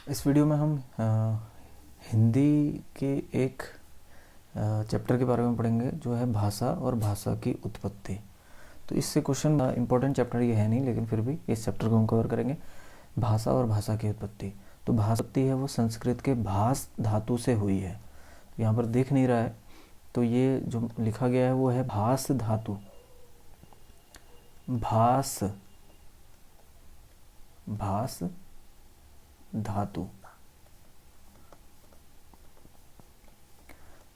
इस वीडियो में हम हिंदी के एक चैप्टर के बारे में पढ़ेंगे जो है भाषा और भाषा की उत्पत्ति। तो इससे क्वेश्चन इम्पोर्टेंट चैप्टर ये है नहीं, लेकिन फिर भी इस चैप्टर को हम कवर करेंगे। भाषा और भाषा की उत्पत्ति। तो भाषा है वो संस्कृत के भास धातु से हुई है। तो यहाँ पर दिख नहीं रहा है, तो ये जो लिखा गया है वो है भास धातु। भास भास धातु।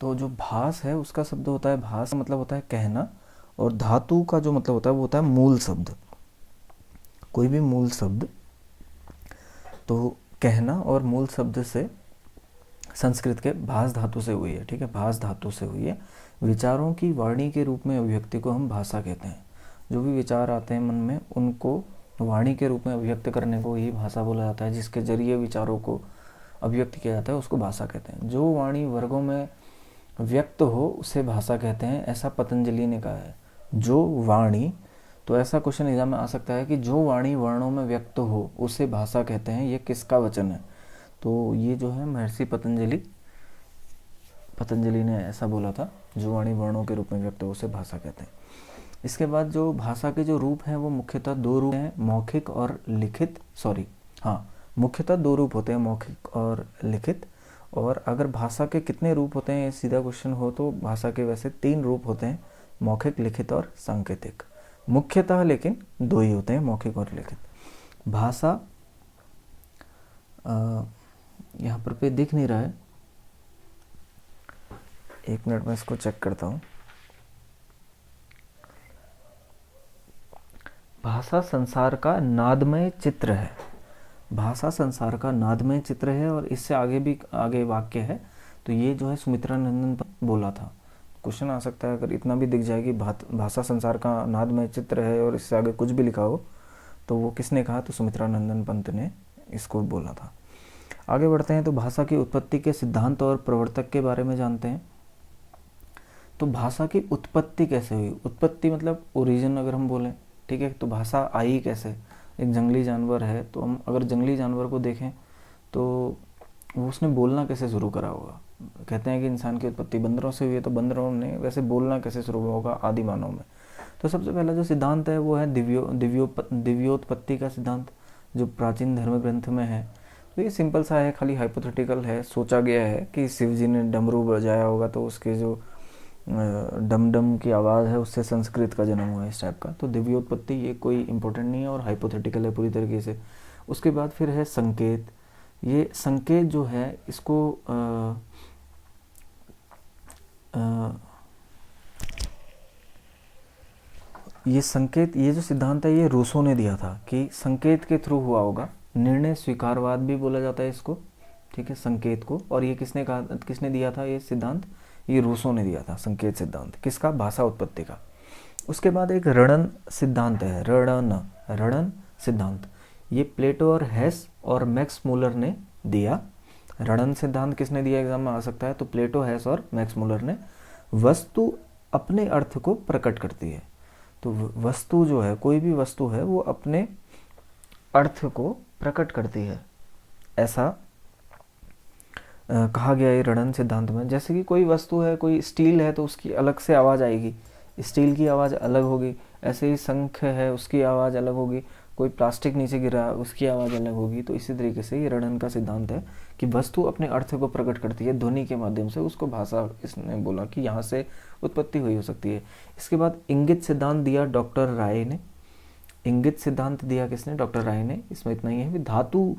तो जो भास है उसका शब्द होता है भास, मतलब होता है कहना, और धातु का जो मतलब होता है वो होता है मूल शब्द। कोई भी मूल शब्द, तो कहना और मूल शब्द से संस्कृत के भास धातु से हुई है। ठीक है, भास धातु से हुई है। विचारों की वाणी के रूप में अभिव्यक्ति को हम भाषा कहते हैं। जो भी विचार आते हैं मन में, उनको वाणी के रूप में अभिव्यक्त करने को ही भाषा बोला जाता है। जिसके जरिए विचारों को अभिव्यक्त किया जाता है उसको भाषा कहते हैं। जो वाणी वर्गों में व्यक्त हो उसे भाषा कहते हैं, ऐसा पतंजलि ने कहा है। जो वाणी, तो ऐसा क्वेश्चन एग्जाम में आ सकता है कि जो वाणी वर्णों में व्यक्त हो उसे भाषा कहते हैं, ये किसका वचन है? तो ये जो है महर्षि पतंजलि ने ऐसा बोला था, जो वाणी वर्णों के रूप में व्यक्त हो उसे भाषा कहते हैं। इसके बाद जो भाषा के जो रूप हैं वो मुख्यतः दो रूप हैं, मौखिक और लिखित। मुख्यतः दो रूप होते हैं, मौखिक और लिखित। और अगर भाषा के कितने रूप होते हैं, सीधा क्वेश्चन हो तो भाषा के वैसे 3 रूप होते हैं, मौखिक, लिखित और सांकेतिक। मुख्यतः लेकिन 2 ही होते हैं, मौखिक और लिखित। भाषा यहाँ पर दिख नहीं रहा है, 1 मिनट में इसको चेक करता हूँ। भाषा संसार का नादमय चित्र है। भाषा संसार का नादमय चित्र है, और इससे आगे वाक्य है। तो ये जो है सुमित्रा नंदन बोला था। क्वेश्चन आ सकता है अगर इतना भी दिख जाए कि भाषा संसार का नादमय चित्र है और इससे आगे कुछ भी लिखा हो, तो वो किसने कहा? तो सुमित्रा नंदन पंत ने इसको बोला था। आगे बढ़ते हैं तो भाषा की उत्पत्ति के सिद्धांत और प्रवर्तक के बारे में जानते हैं। तो भाषा की उत्पत्ति कैसे हुई? उत्पत्ति मतलब ओरिजिन अगर हम बोलें, ठीक है। तो भाषा आई कैसे? एक जंगली जानवर है, तो हम अगर जंगली जानवर को देखें तो वो उसने बोलना कैसे शुरू करा होगा? कहते हैं कि इंसान की उत्पत्ति बंदरों से हुई है, तो बंदरों ने वैसे बोलना कैसे शुरू हुआ होगा आदि मानव में? तो सबसे पहला जो सिद्धांत है वो है दिव्योत्पत्ति का सिद्धांत, जो प्राचीन धर्म ग्रंथ में है। तो ये सिंपल सा है, खाली हाइपोथेटिकल है। सोचा गया है कि शिव जी ने डमरू बजाया होगा, तो उसके जो डम डम की आवाज़ है उससे संस्कृत का जन्म हुआ है, इस टाइप का। तो दिव्योत्पत्ति ये कोई इंपॉर्टेंट नहीं है और हाइपोथेटिकल है पूरी तरीके से। उसके बाद फिर है संकेत। ये संकेत जो है इसको ये संकेत, ये जो सिद्धांत है ये रूसो ने दिया था कि संकेत के थ्रू हुआ होगा। निर्णय स्वीकारवाद भी बोला जाता है इसको, ठीक है, संकेत को। और ये किसने दिया था ये सिद्धांत? ये रूसो ने दिया था संकेत सिद्धांत। किसका? भाषा उत्पत्ति का। उसके बाद एक रणन सिद्धांत है, रणन सिद्धांत। ये प्लेटो और हेस और मैक्स मूलर ने दिया। रणन सिद्धांत किसने दिया? एग्जाम में आ सकता है। तो प्लेटो, हेस और मैक्स मूलर ने। वस्तु अपने अर्थ को प्रकट करती है। तो वस्तु जो है, कोई भी वस्तु है, वो अपने अर्थ को प्रकट करती है, ऐसा कहा गया है रणन सिद्धांत में। जैसे कि कोई वस्तु है, कोई स्टील है, तो उसकी अलग से आवाज़ आएगी, स्टील की आवाज़ अलग होगी। ऐसे ही शंख है, उसकी आवाज़ अलग होगी। कोई प्लास्टिक नीचे गिरा, उसकी आवाज़ अलग होगी। तो इसी तरीके से ये रणन का सिद्धांत है कि वस्तु अपने अर्थ को प्रकट करती है ध्वनि के माध्यम से। उसको भाषा, इसने बोला कि यहाँ से उत्पत्ति हुई हो सकती है। इसके बाद इंगित सिद्धांत दिया डॉक्टर राय ने। इंगित सिद्धांत दिया किसने? डॉक्टर राय ने। इसमें इतना ही है। धातु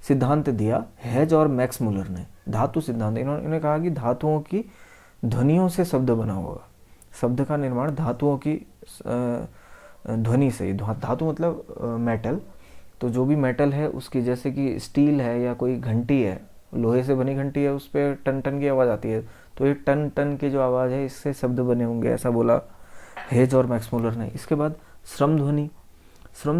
सिद्धांत दिया हेज और मैक्स मूलर ने। धातु सिद्धांत, इन्होंने कहा कि धातुओं की ध्वनियों से शब्द बना होगा। शब्द का निर्माण धातुओं की ध्वनि से। धातु मतलब मेटल। तो जो भी मेटल है उसकी, जैसे कि स्टील है या कोई घंटी है, लोहे से बनी घंटी है, उस पर टन टन की आवाज़ आती है। तो ये टन टन की जो आवाज़ है, इससे शब्द बने होंगे, ऐसा बोला हेज और मैक्स मूलर ने। इसके बाद श्रम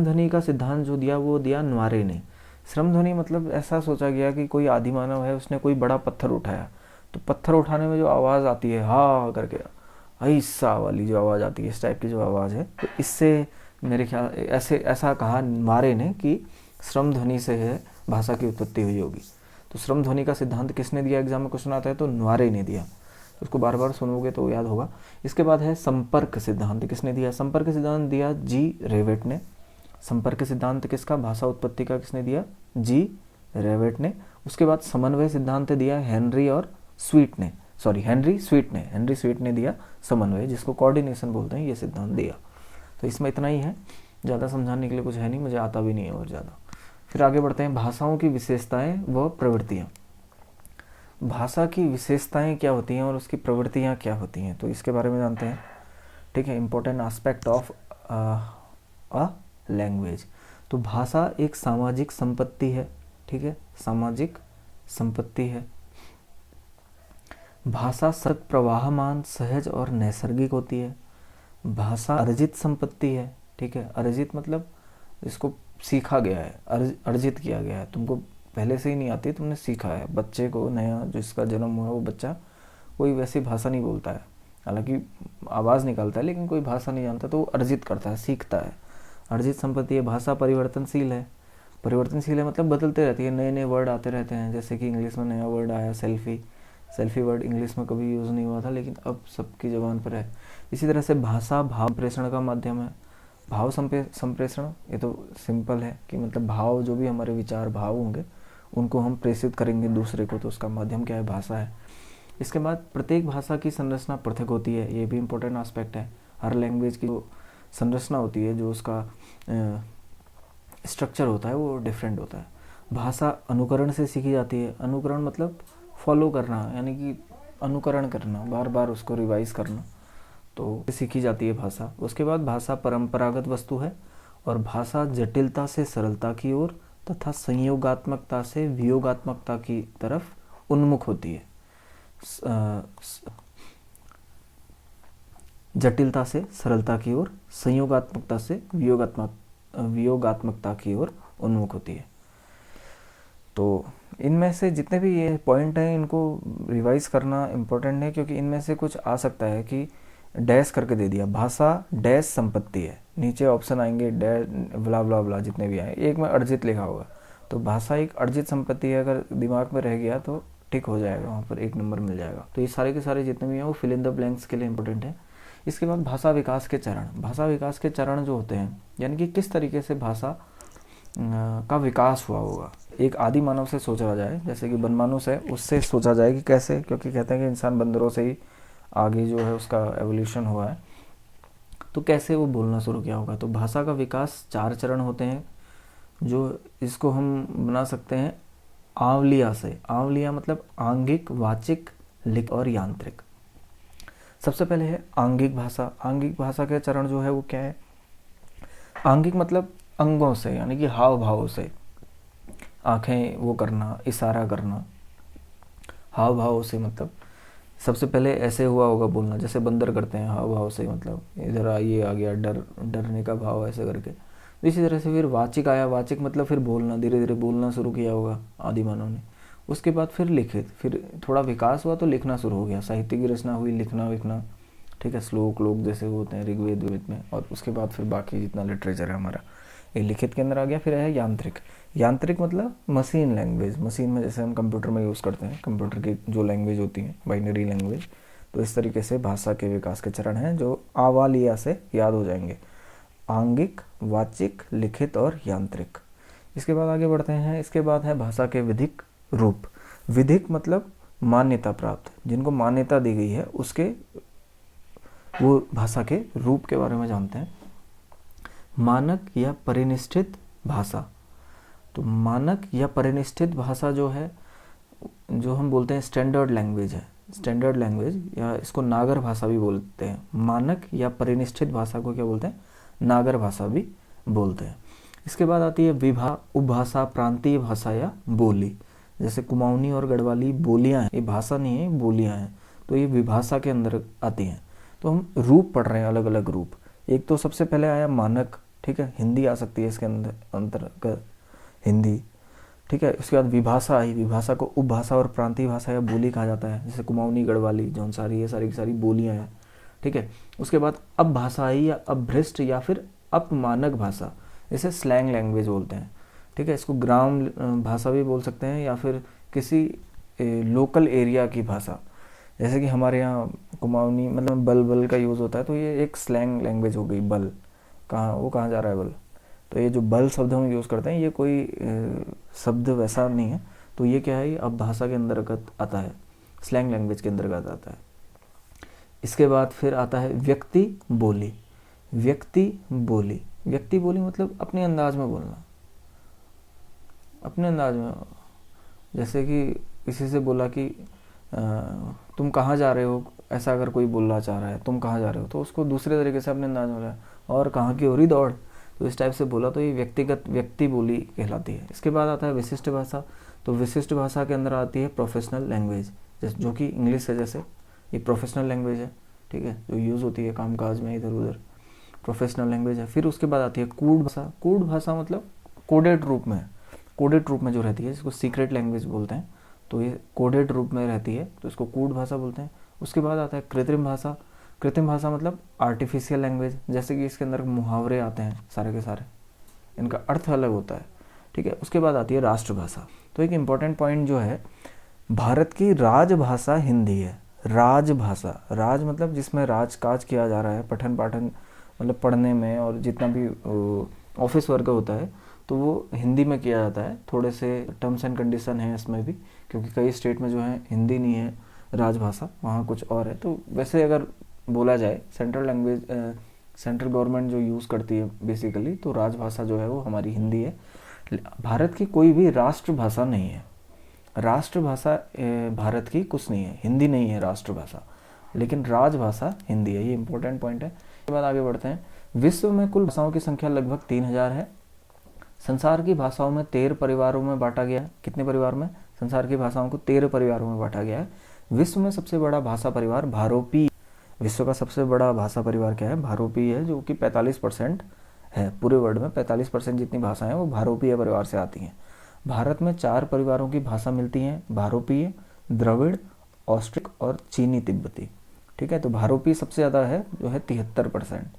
ध्वनि का सिद्धांत जो दिया वो दिया न्वारे ने। श्रम ध्वनि मतलब ऐसा सोचा गया कि कोई आदि मानव है, उसने कोई बड़ा पत्थर उठाया, तो पत्थर उठाने में जो आवाज़ आती है, हा करके ऐसा वाली जो आवाज़ आती है, इस टाइप की जो आवाज़ है, तो इससे मेरे ख्याल ऐसा कहा न्वारे ने कि श्रम ध्वनि से है भाषा की उत्पत्ति हुई होगी। तो श्रम ध्वनि का सिद्धांत किसने दिया, एग्जाम में क्वेश्चन आता है तो न्वारे ने दिया, उसको बार बार सुनोगे तो याद होगा। इसके बाद है संपर्क सिद्धांत, किसने दिया, संपर्क सिद्धांत दिया जी रेवेट ने। संपर्क सिद्धांत किसका, भाषा उत्पत्ति का, किसने दिया, जी रेवेट ने। उसके बाद समन्वय सिद्धांत दिया हेनरी स्वीट ने दिया समन्वय, जिसको कोऑर्डिनेशन बोलते हैं, ये सिद्धांत दिया। तो इसमें इतना ही है, ज़्यादा समझाने के लिए कुछ है नहीं, मुझे आता भी नहीं है और ज़्यादा। फिर आगे बढ़ते हैं, भाषाओं की विशेषताएं व प्रवृत्तियाँ। भाषा की विशेषताएं क्या होती हैं और उसकी प्रवृत्तियाँ क्या होती हैं, तो इसके बारे में जानते हैं। ठीक है, important aspect of a language. तो भाषा एक सामाजिक संपत्ति है, ठीक है, सामाजिक संपत्ति है। भाषा सतत प्रवाहमान, सहज और नैसर्गिक होती है। भाषा अर्जित संपत्ति है, ठीक है, अर्जित मतलब इसको सीखा गया है, अर्जित किया गया है, तुमको पहले से ही नहीं आती, तुमने सीखा है। बच्चे को नया जो इसका जन्म हुआ वो बच्चा कोई वैसी भाषा नहीं बोलता है, हालांकि आवाज़ निकालता है लेकिन कोई भाषा नहीं जानता, तो वो अर्जित करता है, सीखता है, अर्जित संपत्ति है। भाषा परिवर्तनशील है, परिवर्तनशील है मतलब बदलते रहती है, नए नए वर्ड आते रहते हैं, जैसे कि इंग्लिश में नया वर्ड आया सेल्फी वर्ड इंग्लिश में कभी यूज़ नहीं हुआ था लेकिन अब सबकी ज़बान पर है। इसी तरह से भाषा भाव प्रेषण का माध्यम है। भाव संप्रेषण, ये तो सिंपल है कि मतलब भाव, जो भी हमारे विचार भाव होंगे उनको हम प्रेषित करेंगे दूसरे को, तो उसका माध्यम क्या है, भाषा है। इसके बाद प्रत्येक भाषा की संरचना पृथक होती है, ये भी इम्पोर्टेंट एस्पेक्ट है। हर लैंग्वेज की जो संरचना होती है, जो उसका स्ट्रक्चर होता है वो डिफरेंट होता है। भाषा अनुकरण से सीखी जाती है। अनुकरण मतलब फॉलो करना, यानी कि अनुकरण करना, बार बार उसको रिवाइज करना, तो सीखी जाती है भाषा। उसके बाद भाषा परंपरागत वस्तु है और भाषा जटिलता से सरलता की ओर तथा संयोगात्मकता से वियोगात्मकता की तरफ उन्मुख होती है। जटिलता से सरलता की ओर, संयोगात्मकता से वियोगात्मकता की ओर उन्मुख होती है। तो इनमें से जितने भी ये पॉइंट हैं इनको रिवाइज करना इम्पोर्टेंट है, क्योंकि इनमें से कुछ आ सकता है कि डैश करके दे दिया, भाषा डैश संपत्ति है, नीचे ऑप्शन आएंगे डैश ब्ला ब्ला ब्ला जितने भी आए, एक में अर्जित लिखा होगा, तो भाषा एक अर्जित संपत्ति है, अगर दिमाग में रह गया तो टिक हो जाएगा, वहाँ पर 1 नंबर मिल जाएगा। तो ये सारे के सारे जितने भी हैं वो फिल इन द ब्लैंक्स के लिए इंपॉर्टेंट है। इसके बाद भाषा विकास के चरण। भाषा विकास के चरण जो होते हैं, यानी कि किस तरीके से भाषा का विकास हुआ होगा। एक आदि मानव से सोचा जाए, जैसे कि वनमानुष है, उससे सोचा जाए कि कैसे, क्योंकि कहते हैं कि इंसान बंदरों से ही आगे जो है उसका एवोल्यूशन हुआ है, तो कैसे वो बोलना शुरू किया होगा। तो भाषा का विकास 4 चरण होते हैं, जो इसको हम बना सकते हैं आवलिया से। आवलिया मतलब आंगिक, वाचिक, लिख और यांत्रिक। सबसे पहले है आंगिक भाषा। आंगिक भाषा के चरण जो है वो क्या है, आंगिक मतलब अंगों से, यानी कि हाव भाव से, आंखें वो करना, इशारा करना, हाव भाव से, मतलब सबसे पहले ऐसे हुआ होगा बोलना, जैसे बंदर करते हैं हाव भाव से, मतलब इधर आइए आ गया, डरने का भाव ऐसे करके। इसी तरह से फिर वाचिक आया, वाचिक मतलब फिर बोलना, धीरे धीरे बोलना शुरू किया होगा आदि मानव ने। उसके बाद फिर लिखित, फिर थोड़ा विकास हुआ तो लिखना शुरू हो गया, साहित्य की रचना हुई, लिखना विखना, ठीक है, श्लोक लोक जैसे होते हैं ऋग्वेद में, और उसके बाद फिर बाकी जितना लिटरेचर है हमारा ये लिखित के अंदर आ गया। फिर है यांत्रिक। यांत्रिक मतलब मशीन लैंग्वेज, मशीन में जैसे हम कंप्यूटर में यूज़ करते हैं, कंप्यूटर की जो लैंग्वेज होती है बाइनरी लैंग्वेज। तो इस तरीके से भाषा के विकास के चरण हैं जो आवालिया से याद हो जाएंगे, आंगिक, वाचिक, लिखित और यांत्रिक। इसके बाद आगे बढ़ते हैं। इसके बाद है भाषा के विधिक रूप। विधिक मतलब मान्यता प्राप्त, जिनको मान्यता दी गई है उसके वो भाषा के रूप के बारे में जानते हैं। मानक या परिनिष्ठित भाषा। तो मानक या परिनिष्ठित भाषा जो है, जो हम बोलते हैं स्टैंडर्ड लैंग्वेज है, स्टैंडर्ड लैंग्वेज, या इसको नागर भाषा भी बोलते हैं। मानक या परिनिष्ठित भाषा को क्या बोलते हैं, नागर भाषा भी बोलते हैं। इसके बाद आती है विभा, उपभाषा, प्रांतीय भाषा या बोली। जैसे कुमाऊनी और गढ़वाली बोलियां हैं, ये भाषा नहीं है, बोलियां हैं, तो ये विभाषा के अंदर आती हैं। तो हम रूप पढ़ रहे हैं, अलग अलग रूप। एक तो सबसे पहले आया मानक, ठीक है, हिंदी आ सकती है इसके अंदर, अंतर्गत हिंदी, ठीक है। उसके बाद विभाषा आई, विभाषा को उपभाषा और प्रांतीय भाषा या बोली कहा जाता है, जैसे कुमाऊनी, गढ़वाली, जौनसारी, ये सारी की सारी बोलियां हैं, ठीक है। उसके बाद अब भाषा आई, या अपभ्रष्ट या फिर अपमानक भाषा, जैसे स्लैंग लैंग्वेज बोलते हैं। ठीक है। इसको ग्राम भाषा भी बोल सकते हैं या फिर किसी लोकल एरिया की भाषा। जैसे कि हमारे यहाँ कुमाऊनी मतलब बल बल का यूज़ होता है, तो ये एक स्लैंग लैंग्वेज हो गई। बल कहाँ जा रहा है बल, तो ये जो बल शब्द हम यूज़ करते हैं ये कोई शब्द वैसा नहीं है, तो ये क्या है, ये अब भाषा के अंतर्गत आता है, स्लैंग लैंग्वेज के अंतर्गत आता है। इसके बाद फिर आता है व्यक्ति बोली। व्यक्ति बोली, व्यक्ति बोली मतलब अपने अंदाज में बोलना, अपने अंदाज में। जैसे कि किसी से बोला कि तुम कहाँ जा रहे हो, ऐसा अगर कोई बोलना चाह रहा है तुम कहाँ जा रहे हो, तो उसको दूसरे तरीके से अपने अंदाज में बोला, और कहाँ की हो रही दौड़, तो इस टाइप से बोला, तो ये व्यक्ति बोली कहलाती है। इसके बाद आता है विशिष्ट भाषा। तो विशिष्ट भाषा के अंदर आती है प्रोफेशनल लैंग्वेज, जैसे जो कि इंग्लिश है, जैसे ये प्रोफेशनल लैंग्वेज है, ठीक है, जो यूज़ होती है कामकाज में इधर उधर, प्रोफेशनल लैंग्वेज है। फिर उसके बाद आती है कूट भाषा। कूट भाषा मतलब कोडेड रूप में, कोडेड रूप में जो रहती है, जिसको सीक्रेट लैंग्वेज बोलते हैं, तो ये कोडेड रूप में रहती है, तो इसको कूट भाषा बोलते हैं। उसके बाद आता है कृत्रिम भाषा। कृत्रिम भाषा मतलब आर्टिफिशियल लैंग्वेज, जैसे कि इसके अंदर मुहावरे आते हैं सारे के सारे, इनका अर्थ अलग होता है, ठीक है। उसके बाद आती है राष्ट्रभाषा। तो एक इम्पॉर्टेंट पॉइंट जो है, भारत की राजभाषा हिंदी है। राजभाषा, राज मतलब जिसमें राजकाज किया जा रहा है, पठन पाठन मतलब पढ़ने में, और जितना भी ऑफिस वर्क होता है तो वो हिंदी में किया जाता है। थोड़े से टर्म्स एंड कंडीशन हैं इसमें भी, क्योंकि कई स्टेट में जो है हिंदी नहीं है राजभाषा, वहाँ कुछ और है। तो वैसे अगर बोला जाए सेंट्रल लैंग्वेज, सेंट्रल गवर्नमेंट जो यूज़ करती है बेसिकली, तो राजभाषा जो है वो हमारी हिंदी है। भारत की कोई भी राष्ट्रभाषा नहीं है। राष्ट्रभाषा भारत की कुछ नहीं है, हिंदी नहीं है राष्ट्रभाषा, लेकिन राजभाषा हिंदी है। ये इंपॉर्टेंट पॉइंट है। इसके बाद आगे बढ़ते हैं। विश्व में कुल भाषाओं की संख्या लगभग 3000 है। संसार की भाषाओं में 13 परिवारों में बांटा गया है। कितने परिवार में? संसार की भाषाओं को 13 परिवारों में बांटा गया है। विश्व में सबसे बड़ा भाषा परिवार भारोपी, विश्व का सबसे बड़ा भाषा परिवार क्या है? भारोपी है, जो कि 45% है। पूरे वर्ल्ड में 45% जितनी भाषाएं हैं वो भारोपीय परिवार से आती हैं। भारत में 4 परिवारों की भाषा मिलती हैं, भारोपीय, द्रविड़, ऑस्ट्रिक और चीनी तिब्बती, ठीक है। तो भारोपी सबसे ज़्यादा है, जो है 73%।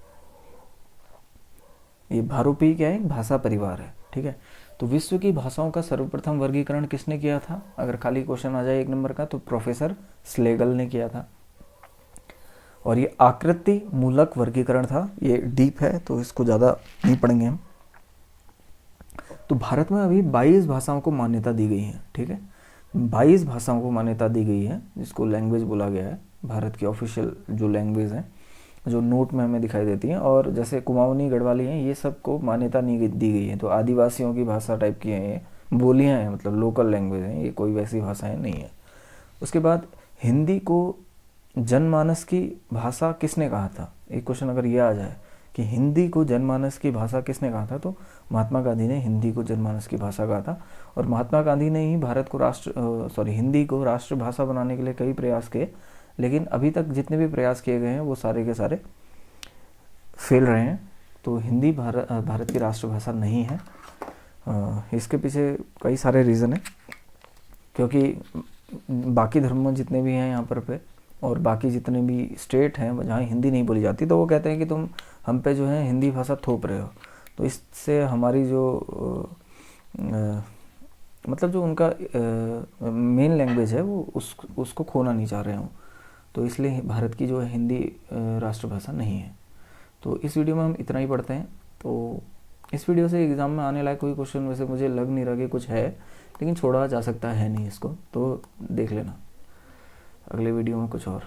ये भारोपी क्या है? भाषा परिवार है, ठीक है। तो विश्व की भाषाओं का सर्वप्रथम वर्गीकरण किसने किया था? अगर खाली क्वेश्चन आ जाए 1 नंबर का, तो प्रोफेसर स्लेगल ने किया था। और ये आकृति मूलक वर्गीकरण था। ये डीप है तो इसको ज़्यादा नहीं पढ़ेंगे हम। तो भारत में अभी 22 भाषाओं को मान्यता दी गई है, ठीक है। 22 भाषाओं को मान्यता दी गई है, जिसको लैंग्वेज बोला गया है। भारत की ऑफिशियल जो लैंग्वेज है, जो नोट में हमें दिखाई देती हैं, और जैसे कुमाऊनी, गढ़वाली हैं, ये सब को मान्यता नहीं दी गई है। तो आदिवासियों की भाषा टाइप की हैं, ये बोलियाँ हैं, मतलब लोकल लैंग्वेज हैं, ये कोई वैसी भाषाएं नहीं है। उसके बाद हिंदी को जनमानस की भाषा किसने कहा था? एक क्वेश्चन अगर ये आ जाए कि हिंदी को जनमानस की भाषा किसने कहा था, तो महात्मा गांधी ने हिंदी को जनमानस की भाषा कहा था। और महात्मा गांधी ने ही भारत को हिंदी को राष्ट्रभाषा बनाने के लिए कई प्रयास किए, लेकिन अभी तक जितने भी प्रयास किए गए हैं वो सारे के सारे फेल रहे हैं। तो हिंदी भारत की राष्ट्रभाषा नहीं है। इसके पीछे कई सारे रीज़न हैं, क्योंकि बाकी धर्म जितने भी हैं यहाँ पर और बाकी जितने भी स्टेट हैं जहाँ हिंदी नहीं बोली जाती, तो वो कहते हैं कि तुम हम पे जो है हिंदी भाषा थोप रहे हो। तो इससे हमारी जो मतलब जो उनका मेन लैंग्वेज है वो उसको खोना नहीं चाह रहे हो। तो इसलिए भारत की जो है हिंदी राष्ट्रभाषा नहीं है। तो इस वीडियो में हम इतना ही पढ़ते हैं। तो इस वीडियो से एग्ज़ाम में आने लायक कोई क्वेश्चन वैसे मुझे लग नहीं रहा कि कुछ है, लेकिन छोड़ा जा सकता है नहीं इसको, तो देख लेना अगले वीडियो में कुछ और।